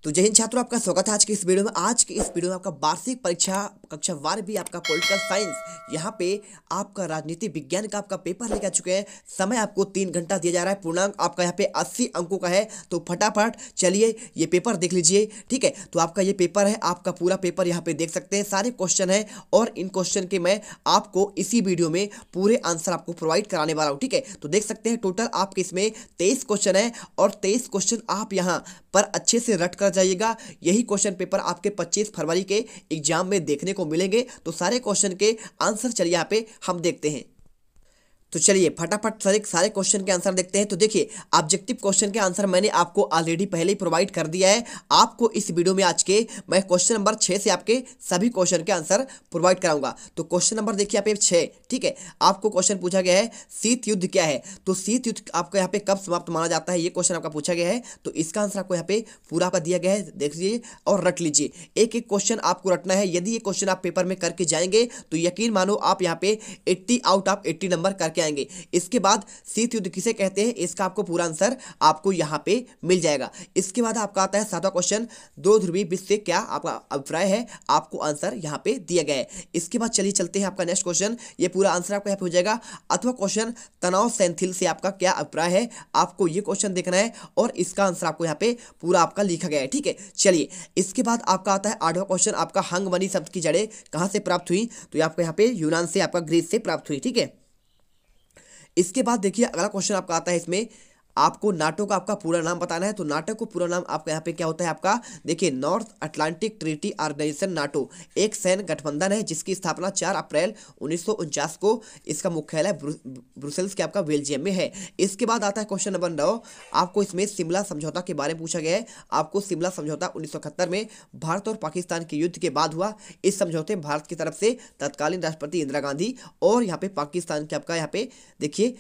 तो जय हिंद छात्रों, आपका स्वागत है आज की इस वीडियो में। आज की इस वीडियो में आपका वार्षिक परीक्षा कक्षा 12वीं आपका पॉलिटिकल साइंस, यहाँ पे आपका राजनीति विज्ञान का आपका पेपर लेकर आ चुके हैं। समय आपको 3 घंटा दिया जा रहा है। पूर्णांक आपका यहाँ पे 80 अंकों का है। तो फटाफट चलिए ये पेपर देख लीजिए, ठीक है। तो आपका ये पेपर है, आपका पूरा पेपर यहाँ पे देख सकते हैं। सारे क्वेश्चन है और इन क्वेश्चन के मैं आपको इसी वीडियो में पूरे आंसर आपको प्रोवाइड कराने वाला हूँ, ठीक है। तो देख सकते हैं टोटल आपके इसमें 23 क्वेश्चन है और 23 क्वेश्चन आप यहाँ पर अच्छे से रट कर जाइएगा। यही क्वेश्चन पेपर आपके 25 फरवरी के एग्जाम में देखने को मिलेंगे। तो सारे क्वेश्चन के आंसर चलिए यहाँ पे हम देखते हैं। तो चलिए फटाफट सारे क्वेश्चन के आंसर देखते हैं। तो देखिए, ऑब्जेक्टिव क्वेश्चन के आंसर मैंने आपको ऑलरेडी पहले ही प्रोवाइड कर दिया है। आपको इस वीडियो में आज के मैं क्वेश्चन नंबर 6 से आपके सभी क्वेश्चन के आंसर प्रोवाइड कराऊंगा। तो क्वेश्चन नंबर देखिए यहाँ पे 6, ठीक है। आपको क्वेश्चन पूछा गया है शीत युद्ध क्या है। तो शीत युद्ध आपको यहाँ पे कब समाप्त माना जाता है, ये क्वेश्चन आपका पूछा गया है। तो इसका आंसर आपको यहाँ पे पूरा आपका दिया गया है, देख लीजिए और रट लीजिए। एक एक क्वेश्चन आपको रटना है। यदि ये क्वेश्चन आप पेपर में करके जाएंगे तो यकीन मानो आप यहाँ पे 80 आउट ऑफ 80 नंबर करके आएंगे। इसके बाद शीत युद्ध किसे कहते हैं, इसका आपको पूरा आंसर आपको यहाँ पे मिल जाएगा। इसके बाद आपका आता है 7वां क्वेश्चन, दो ध्रुवीय विश्व से क्या आपका अभिप्राय है। आपको आंसर यहाँ पे दिया गया है। इसके बाद चलिए चलते हैं आपका नेक्स्ट क्वेश्चन। ये पूरा आंसर आपका यहाँ पे हो जाएगा। अथवा क्वेश्चन, तनाव सैंथिल से आपका क्या अभिप्राय है। आपको ये क्वेश्चन देखना है और इसका आंसर आपको यहाँ पे पूरा आपका लिखा गया है, ठीक है। चलिए इसके बाद आपका आता है 8वां क्वेश्चन, आपका हंग बनी शब्द की जड़ें कहाँ से प्राप्त हुई। तो आपको यहाँ पे यूनान से, आपका ग्रीस से प्राप्त हुई, ठीक है। इसके बाद देखिए अगला क्वेश्चन आपका आता है, इसमें आपको नाटो का आपका पूरा नाम बताना है। तो नाटो को पूरा नाम आपका यहाँ पे क्या होता है आपका, देखिए North Atlantic Treaty Organisation. NATO एक सैन्य गठबंधन है जिसकी स्थापना 4 अप्रैल 1949 को, इसका मुख्यालय ब्रुसेल्स के आपका बेल्जियम में है। इसके बाद आता है क्वेश्चन नंबर 9, आपको इसमें शिमला समझौता के बारे में पूछा गया है। आपको शिमला समझौता 1971 में भारत और पाकिस्तान के युद्ध के बाद हुआ। इस समझौते में भारत की तरफ से तत्कालीन राष्ट्रपति इंदिरा गांधी और यहाँ पे पाकिस्तान के आपका यहाँ पे देखिए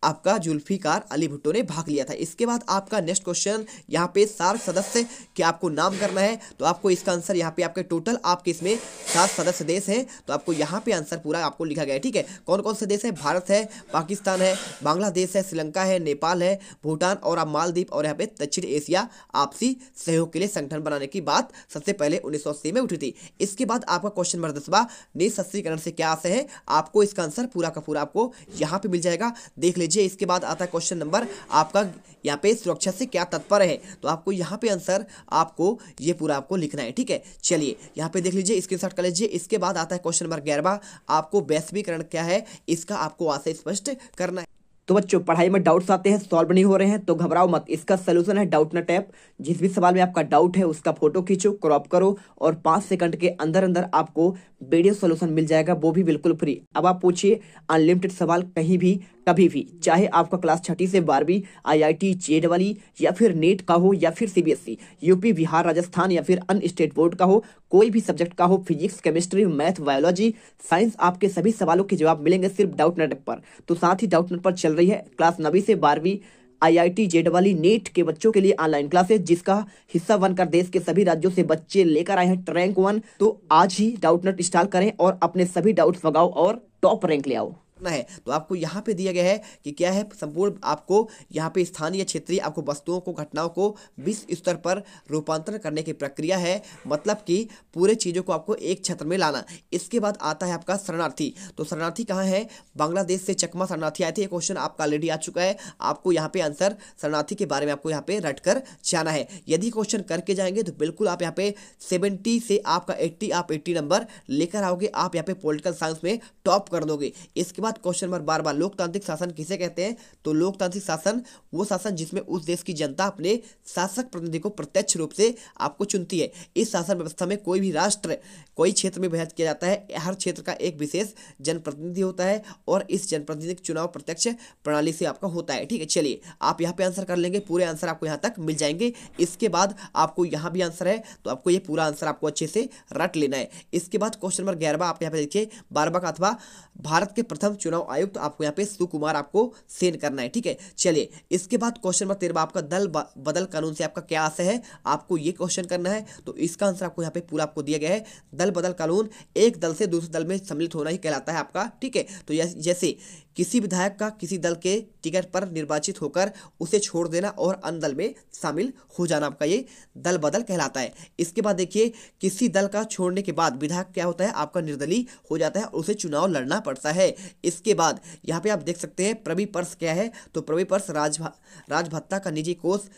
आपका जुल्फिकार अली भुट्टो ने भाग लिया था। इसके बाद आपका नेक्स्ट क्वेश्चन, यहाँ पे सार्क सदस्य के आपको नाम करना है। तो आपको इसका आंसर यहाँ पे आपके टोटल आपके इसमें 7 सदस्य देश हैं। तो आपको यहाँ पे आंसर पूरा आपको लिखा गया है, ठीक है। कौन कौन से देश है, भारत है, पाकिस्तान है, बांग्लादेश है, श्रीलंका है, नेपाल है, भूटान और आप मालदीव और यहाँ पे दक्षिण एशिया आपसी सहयोग के लिए संगठन बनाने की बात सबसे पहले 1980 में उठी थी। इसके बाद आपका क्वेश्चन नंबर 10वां, निःशस्त्रीकरण से क्या आशय है। आपको इसका आंसर पूरा का पूरा आपको यहाँ पे मिल जाएगा, देख लीजिए। इसके बाद आता है क्वेश्चन नंबर आपका यहाँ पे सुरक्षा से क्या तात्पर्य है। तो आपको यहाँ पे आंसर आपको ये पूरा आपको लिखना है, ठीक है। चलिए यहाँ पे देख लीजिए, स्क्रीनशॉट कर लीजिए। इसके बाद आता है क्वेश्चन नंबर 11वां, आपको वैश्वीकरण क्या है, इसका आपको आशय स्पष्ट करना है। तो बच्चों, पढ़ाई में डाउट्स आते हैं, सॉल्व नहीं हो रहे हैं तो घबराओ मत। इसका सोल्यूशन है डाउटनेट ऐप। जिस भी सवाल में आपका डाउट है उसका फोटो खींचो, क्रॉप करो और 5 सेकंड के अंदर अंदर आपको वीडियो सोल्यूशन मिल जाएगा, वो भी बिल्कुल फ्री। अब आप पूछिए अनलिमिटेड सवाल कहीं भी कभी भी, चाहे आपका क्लास 6ठी से 12वीं IIT JEE या फिर नीट का हो या फिर CBSE, यूपी, बिहार, राजस्थान या फिर अन्य स्टेट बोर्ड का हो, कोई भी सब्जेक्ट का हो, physics, chemistry, math, biology, science, आपके सभी सवालों के जवाब मिलेंगे सिर्फ डाउटनेट पर। तो साथ ही डाउटनेट पर चल रही है क्लास 9वीं से 12वीं IIT JEE नीट के बच्चों के लिए ऑनलाइन क्लासेस, जिसका हिस्सा बनकर देश के सभी राज्यों से बच्चे लेकर आए हैं रैंक 1। तो आज ही डाउटनेट इंस्टॉल करें और अपने सभी डाउट्स भगाओ और टॉप रैंक ले आओ है। तो आपको यहाँ पे दिया गया है कि क्या है, संपूर्ण आपको यहाँ पे स्थानीय क्षेत्रीय आपको वस्तुओं को, घटनाओं को विश्व स्तर पर रूपांतरण करने की प्रक्रिया है। मतलब कि पूरे चीज़ों को आपको एक क्षेत्र में लाना। इसके बाद आता है आपका शरणार्थी। तो शरणार्थी कहाँ है, बांग्लादेश से चकमा शरणार्थी आए थे। ये क्वेश्चन आपका ऑलरेडी आ चुका है। आपको यहाँ पे आंसर शरणार्थी के बारे में आपको यहाँ पे रट कर जाना है। यदि क्वेश्चन करके जाएंगे तो बिल्कुल आप यहाँ पे 70 से आपका 80 आप 80 नंबर लेकर आओगे। आप यहाँ पे पॉलिटिकल साइंस में टॉप कर दोगे। इसके क्वेश्चन नंबर 12, लोकतांत्रिक शासन किसे कहते हैं। तो लोकतांत्रिक शासन वो शासन जिसमें उस देश की जनता अपने शासक प्रतिनिधि को प्रत्यक्ष रूप से आपको चुनती है। इस शासन व्यवस्था में कोई भी राष्ट्र कोई क्षेत्र में विभाजित किया जाता है। हर क्षेत्र का एक विशेष जनप्रतिनिधि होता है और इस जनप्रतिनिधि का चुनाव प्रत्यक्ष प्रणाली से आपका होता है, ठीक है। चलिए आप यहाँ पे आंसर कर लेंगे, पूरे आंसर आपको यहाँ तक मिल जाएंगे। इसके बाद आपको यहाँ भी आंसर है, तो आपको ये पूरा आंसर आपको अच्छे से रट लेना है। इसके बाद क्वेश्चन नंबर 11वां आप यहाँ पे देखिए, 12वां का अथवा भारत के प्रथम चुनाव आयुक्त तो आपको यहाँ पे सुकुमार आपको सेंड करना है। ठीक है, चलिए इसके बाद क्वेश्चन नंबर 13 आपका दल बदल कानून से आपका क्या आशय है, आपको ये क्वेश्चन करना है। तो इसका आंसर आपको यहाँ पे पूरा आपको दिया गया है। दल बदल कानून एक दल से दूसरे दल में सम्मिलित होना ही कहलाता है आपका। ठीक है, तो जैसे किसी विधायक का किसी दल के टिकट पर निर्वाचित होकर उसे छोड़ देना और अन्य दल में शामिल हो जाना, आपका ये दल बदल कहलाता है। इसके बाद देखिए, किसी दल का छोड़ने के बाद विधायक क्या होता है, आपका निर्दलीय हो जाता है और उसे चुनाव लड़ना पड़ता है। इसके बाद यहाँ पे आप देख सकते हैं प्रिवी पर्स क्या है, तो प्रिवी पर्स राजभत्ता का निजी कोष।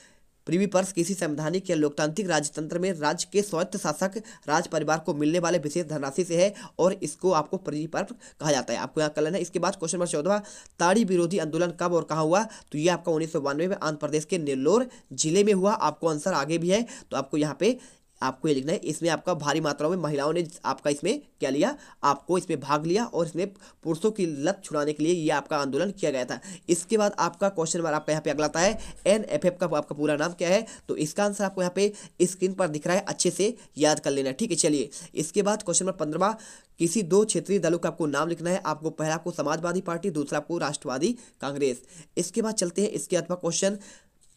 प्रिवी पर्स किसी संवैधानिक या लोकतांत्रिक राजतंत्र में राज्य के स्वायत्त शासक राज परिवार को मिलने वाले विशेष धनराशि से है और इसको आपको प्रिवी पर्स कहा जाता है, आपको यहाँ कर लेना है। इसके बाद क्वेश्चन नंबर 14, ताड़ी विरोधी आंदोलन कब और कहाँ हुआ, तो ये आपका 1992 में आंध्र प्रदेश के नेल्लोर जिले में हुआ। आपको आंसर आगे भी है, तो आपको यहाँ पे आपको ये लिखना है। इसमें आपका भारी मात्रा में महिलाओं ने आपका इसमें क्या लिया, आपको इसमें भाग लिया और इसमें पुरुषों की लत छुड़ाने के लिए ये आपका आंदोलन किया गया था। इसके बाद आपका क्वेश्चन नंबर आपका यहाँ पे अगला आता है NFF का आपका पूरा नाम क्या है, तो इसका आंसर आपको यहाँ पे स्क्रीन पर दिख रहा है, अच्छे से याद कर लेना। ठीक है, चलिए इसके बाद क्वेश्चन नंबर 15, किसी दो क्षेत्रीय दलों का आपको नाम लिखना है। आपको पहला आपको समाजवादी पार्टी, दूसरा आपको राष्ट्रवादी कांग्रेस। इसके बाद चलते हैं इसके अथवा क्वेश्चन,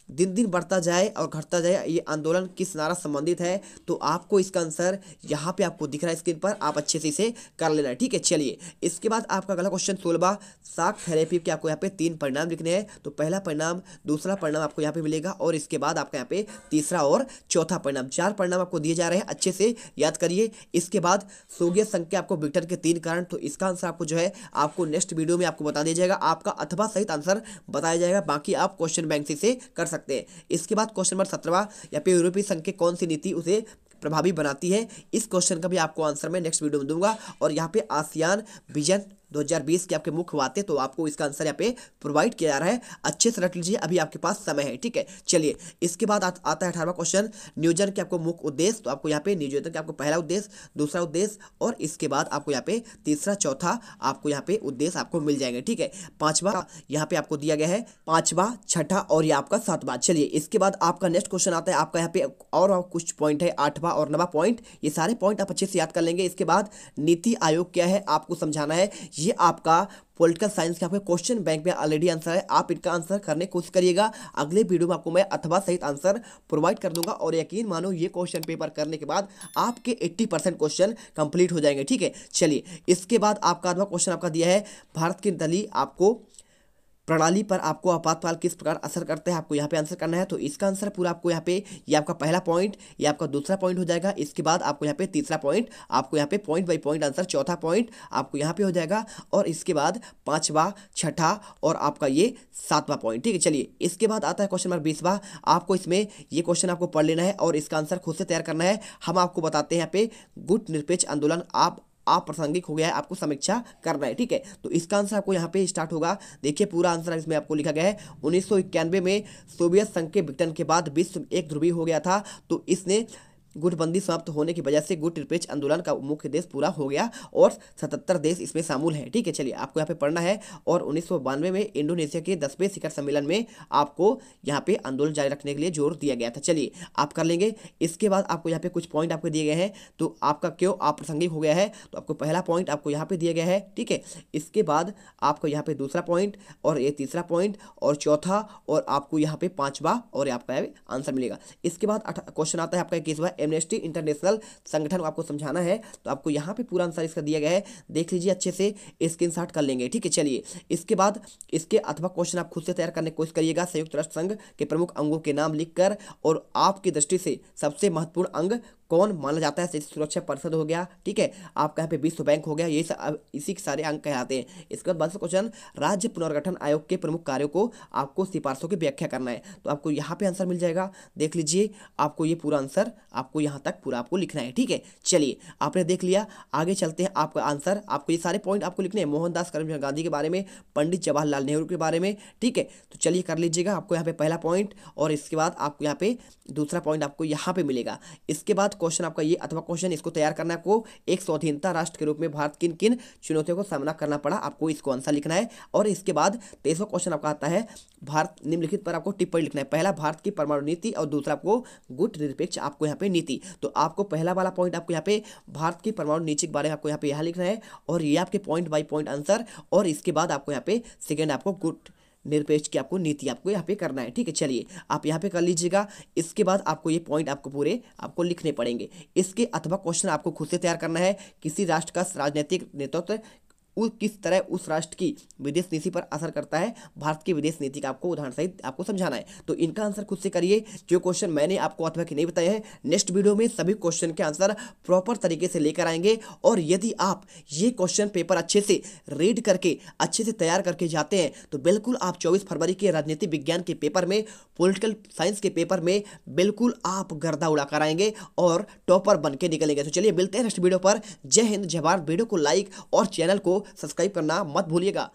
दिन दिन बढ़ता जाए और घटता जाए ये आंदोलन किस नारा संबंधित है, तो आपको इसका आंसर यहाँ पे आपको दिख रहा है स्क्रीन पर, आप अच्छे से इसे कर लेना है। ठीक है, चलिए इसके बाद आपका अगला क्वेश्चन 16, शाक थेरेपी के आपको यहाँ पे 3 परिणाम लिखने हैं। तो पहला परिणाम, दूसरा परिणाम आपको यहाँ पे मिलेगा और इसके बाद आपका यहाँ पे तीसरा और चौथा परिणाम, 4 परिणाम आपको दिए जा रहे हैं, अच्छे से याद करिए। इसके बाद सोवियत संघ के आपको विघटन के 3 कारण, तो इसका आंसर आपको जो है आपको नेक्स्ट वीडियो में आपको बता दिया जाएगा, आपका अथवा सहित आंसर बताया जाएगा, बाकी आप क्वेश्चन बैंक से कर सकते हैं। इसके बाद क्वेश्चन नंबर 17, यहाँ पे यूरोपीय संघ की कौन सी नीति उसे प्रभावी बनाती है, इस क्वेश्चन का भी आपको आंसर मैं नेक्स्ट वीडियो में दूंगा। और यहाँ पे आसियान विजन 2020 के आपके मुख्य बातें, तो आपको इसका आंसर यहाँ पे प्रोवाइड किया जा रहा है, अच्छे से रट लीजिए, अभी आपके पास समय है। ठीक है, चलिए इसके बाद आता है 18वां क्वेश्चन, नियोजन के आपको मुख्य उद्देश्य, तो आपको यहाँ पे नियोजन के आपको पहला उद्देश्य, दूसरा उद्देश्य और इसके बाद आपको यहाँ पे तीसरा चौथा आपको यहाँ पे उद्देश्य आपको मिल जाएंगे। ठीक है, 5वां यहाँ पे आपको दिया गया है, 5वां 6ठा और ये आपका 7वां। चलिए इसके बाद आपका नेक्स्ट क्वेश्चन आता है आपका यहाँ पे और कुछ पॉइंट है, 8वां और 9वां पॉइंट, ये सारे पॉइंट आप अच्छे से याद कर लेंगे। इसके बाद नीति आयोग क्या है आपको समझाना है, ये आपका पॉलिटिकल साइंस के आपके क्वेश्चन बैंक में ऑलरेडी आंसर है, आप इनका आंसर करने की कोशिश करिएगा। अगले वीडियो में आपको मैं अथवा सहित आंसर प्रोवाइड कर दूंगा और यकीन मानो ये क्वेश्चन पेपर करने के बाद आपके 80% क्वेश्चन कंप्लीट हो जाएंगे। ठीक है, चलिए इसके बाद आपका अथवा क्वेश्चन आपका दिया है, भारत की दलीय आपको प्रणाली पर आपको आपातकाल किस प्रकार असर करते हैं, आपको यहाँ पे आंसर करना है। तो इसका आंसर पूरा आपको यहाँ पे, ये आपका पहला पॉइंट, ये आपका दूसरा पॉइंट हो जाएगा। इसके बाद आपको यहाँ पे तीसरा पॉइंट, आपको यहाँ पे पॉइंट बाई पॉइंट आंसर, चौथा पॉइंट आपको यहाँ पे हो जाएगा और इसके बाद 5वां 6ठा और आपका ये 7वां पॉइंट। ठीक है, चलिए इसके बाद आता है क्वेश्चन नंबर 20वां, आपको इसमें ये क्वेश्चन आपको पढ़ लेना है और इसका आंसर खुद से तैयार करना है। हम आपको बताते हैं यहाँ पे गुट निरपेक्ष आंदोलन आप प्रासंगिक हो गया है, आपको समीक्षा करना है। ठीक है, तो इसका आंसर आपको यहाँ पे स्टार्ट होगा, देखिए पूरा आंसर इसमें आपको लिखा गया है। 1991 में सोवियत संघ के विघटन के बाद विश्व एक ध्रुवीय हो गया था, तो इसने गुटबंदी समाप्त होने की वजह से गुट निरपेक्ष आंदोलन का मुख्य देश पूरा हो गया और 77 देश इसमें शामिल हैं। ठीक है, चलिए आपको यहाँ पे पढ़ना है और 1992 में इंडोनेशिया के 10वें शिखर सम्मेलन में आपको यहाँ पे आंदोलन जारी रखने के लिए जोर दिया गया था। चलिए आप कर लेंगे। इसके बाद आपको यहाँ पे कुछ पॉइंट आपको दिए गए हैं, तो आपका क्यों अप्रासंगिक हो गया है, तो आपको पहला पॉइंट आपको यहाँ पे दिया गया है। ठीक है, इसके बाद आपको यहाँ पे दूसरा पॉइंट और ये तीसरा पॉइंट और चौथा और आपको यहाँ पे 5वां और आपका आंसर मिलेगा। इसके बाद क्वेश्चन आता है आपका 21वां, एमनेस्टी इंटरनेशनल संगठन को आपको समझाना है, तो आपको यहाँ पे पूरा आंसर इसका दिया गया है, देख लीजिए अच्छे से, स्क्रीनशॉट कर लेंगे। ठीक है, चलिए इसके बाद इसके अथवा क्वेश्चन आप खुद से तैयार करने की कोशिश करिएगा। संयुक्त राष्ट्र संघ के प्रमुख अंगों के नाम लिखकर और आपकी दृष्टि से सबसे महत्वपूर्ण अंग कौन माना जाता है, जैसे सुरक्षा परिषद हो गया। ठीक है, आपका यहाँ पे विश्व बैंक हो गया, ये इसी के सारे अंग कहलाते हैं। इसके बाद क्वेश्चन, राज्य पुनर्गठन आयोग के प्रमुख कार्यों को आपको सिफारिशों की व्याख्या करना है, तो आपको यहाँ पे आंसर मिल जाएगा, देख लीजिए आपको ये पूरा आंसर आपको यहाँ तक पूरा आपको लिखना है। ठीक है, चलिए आपने देख लिया, आगे चलते हैं। आपका आंसर आपको ये सारे पॉइंट आपको लिखने हैं, मोहनदास करमचंद गांधी के बारे में, पंडित जवाहरलाल नेहरू के बारे में। ठीक है, तो चलिए कर लीजिएगा, आपको यहाँ पे पहला पॉइंट और इसके बाद आपको यहाँ पे दूसरा पॉइंट आपको यहाँ पे मिलेगा। इसके बाद क्वेश्चन आपका ये अथवा क्वेश्चन, इसको तैयार करना है आपको, एक स्वाधीनता राष्ट्र के रूप में भारत किन किन चुनौतियों को सामना करना पड़ा, आपको इसको आंसर लिखना है। और इसके बाद 23वां क्वेश्चन आपका आता है, भारत निम्नलिखित पर आपको टिप्पणी लिखना है, पहला भारत की परमाणु नीति और दूसरा आपको गुट निरपेक्ष आपको यहाँ पे नीति नीति। तो आपको पहला वाला पॉइंट आपको यहाँ पे भारत की परमाणु नीति के बारे में आपको यहाँ पे यहाँ लिखना है, और ये आपके पॉइंट बाय पॉइंट आंसर, और इसके बाद आपको यहाँ पे सेकेंड आपको गुट निरपेक्ष की आपको नीति आपको यहाँ पे करना है। ठीक है, चलिए आप यहाँ पे कर लीजिएगा। इसके बाद आपको ये पॉइंट आपको पूरे आपको लिखने पड़ेंगे। इसके अथवा क्वेश्चन आपको खुद से तैयार करना है। किसी राष्ट्र का राजनीतिक नेतृत्व किस तरह उस राष्ट्र की विदेश नीति पर असर करता है, भारत की विदेश नीति का आपको उदाहरण सहित आपको समझाना है। तो इनका आंसर खुद से करिए। जो क्वेश्चन मैंने आपको अथवा कि नहीं बताए हैं, नेक्स्ट वीडियो में सभी क्वेश्चन के आंसर प्रॉपर तरीके से लेकर आएंगे। और यदि आप ये क्वेश्चन पेपर अच्छे से रीड करके अच्छे से तैयार करके जाते हैं तो बिल्कुल आप 24 फरवरी के राजनीति विज्ञान के पेपर में, पॉलिटिकल साइंस के पेपर में बिल्कुल आप गर्दा उड़ा कर आएंगे और टॉपर बन के निकलेंगे। तो चलिए मिलते हैं नेक्स्ट वीडियो पर। जय हिंद, जय भारत। वीडियो को लाइक और चैनल को सब्सक्राइब करना मत भूलिएगा।